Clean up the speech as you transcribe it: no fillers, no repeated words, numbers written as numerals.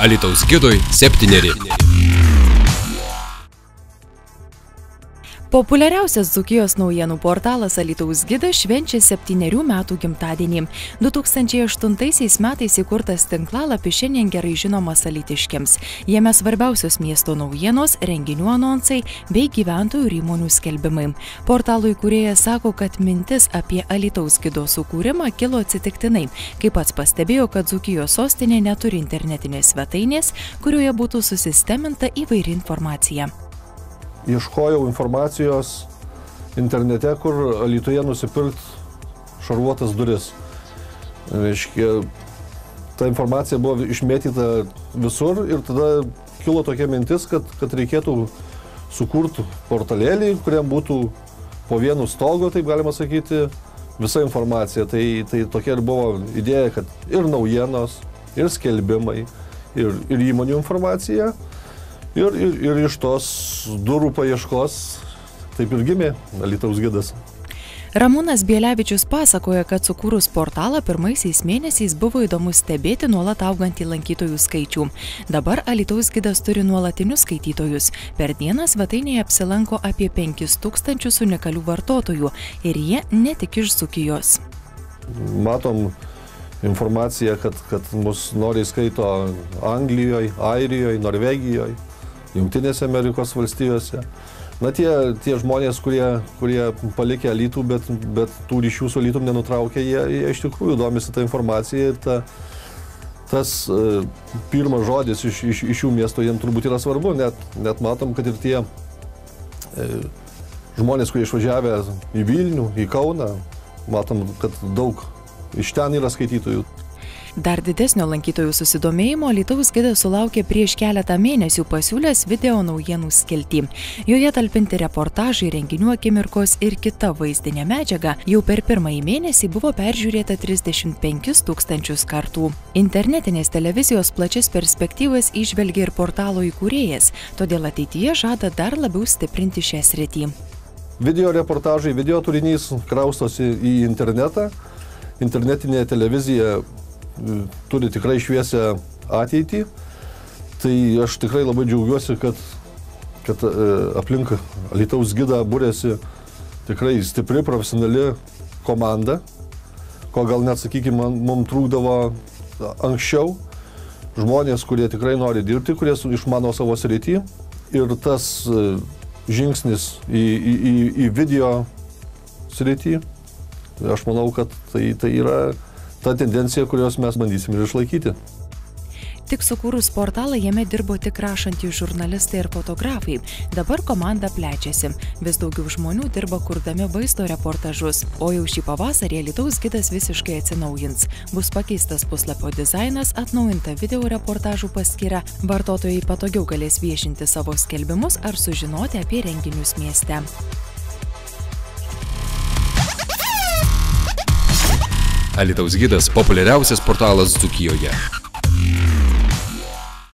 Alytaus gidui 7. Populiariausias Dzūkijos naujienų portalas Alytaus gidas švenčia 7 metų gimtadienį. 2008 metais įkurtas tinklalapis šiandien gerai žinomas alytiškiams. Jame svarbiausios miesto naujienos, renginių anonsai bei gyventojų ir įmonių skelbimai. Portalo įkūrėjas sako, kad mintis apie Alytaus gido sukūrimą kilo atsitiktinai, kai pats pastebėjo, kad Dzūkijos sostinė neturi internetinės svetainės, kurioje būtų susisteminta įvairi informacija. Ieškojau informacijos internete, kur Alytuje nusipirkt šarvuotas duris. Reiškia, ta informacija buvo išmėtyta visur ir tada kilo tokia mintis, kad reikėtų sukurti portalėlį, kuriam būtų po vienu stogu, taip galima sakyti, visa informacija. Tai tokia ir buvo idėja, kad ir naujienos, ir skelbimai, ir įmonių informacija. Ir iš tos durų paieškos taip ir gimė Alytaus gidas. Ramūnas Bielevičius pasakoja, kad sukūrus portalą pirmaisiais mėnesiais buvo įdomu stebėti nuolat augantį lankytojų skaičių. Dabar Alytaus gidas turi nuolatinius skaitytojus. Per dieną svetainėje apsilanko apie 5000 unikalių vartotojų ir jie ne tik iš Dzūkijos. Matom informaciją, kad mus noriai skaito Anglijoje, Airijoje, Norvegijoje, Jungtinėse Amerikos valstijose. Na, tie žmonės, kurie palikė Alytų, bet tų ryšių su Alytum nenutraukė, jie iš tikrųjų domisi tą informaciją ir tas pirmas žodis iš šių miestų jiems turbūt yra svarbu. Net matom, kad ir tie žmonės, kurie išvažiavę į Vilnių, į Kauną, matom, kad daug iš ten yra skaitytojų. Dar didesnio lankytojų susidomėjimo Alytaus gidas sulaukė prieš keletą mėnesių pasiūlęs video naujienų skiltį. Joje talpinti reportažai, renginių akimirkos ir kita vaizdinė medžiaga jau per pirmąjį mėnesį buvo peržiūrėta 35 000 kartų. Internetinės televizijos plačias perspektyvas įžvelgia ir portalo įkūrėjas, todėl ateityje žada dar labiau stiprinti šią sritį. Video reportažai, video turinys kraustosi į internetą. Internetinė televizija turi tikrai šviesią ateitį, tai aš tikrai labai džiaugiuosi, kad aplink Alytaus gidą būrėsi tikrai stipri, profesionali komanda, ko gal net, sakykime, mums trūkdavo anksčiau. Žmonės, kurie tikrai nori dirbti, kurie išmano savo sritį ir tas žingsnis į video sritį, aš manau, kad tai yra ta tendencija, kurios mes bandysim ir išlaikyti. Tik sukūrus portalą jame dirbo tik rašantys žurnalistai ir fotografai. Dabar komanda plečiasi. Vis daugiau žmonių dirba kurdami vaizdo reportažus. O jau šį pavasarį Alytaus gidas visiškai atsinaujins. Bus pakeistas puslapio dizainas, atnaujinta video reportažų paskyra. Vartotojai patogiau galės viešinti savo skelbimus ar sužinoti apie renginius mieste. Alytaus gidas populiariausias portalas Dzūkijoje.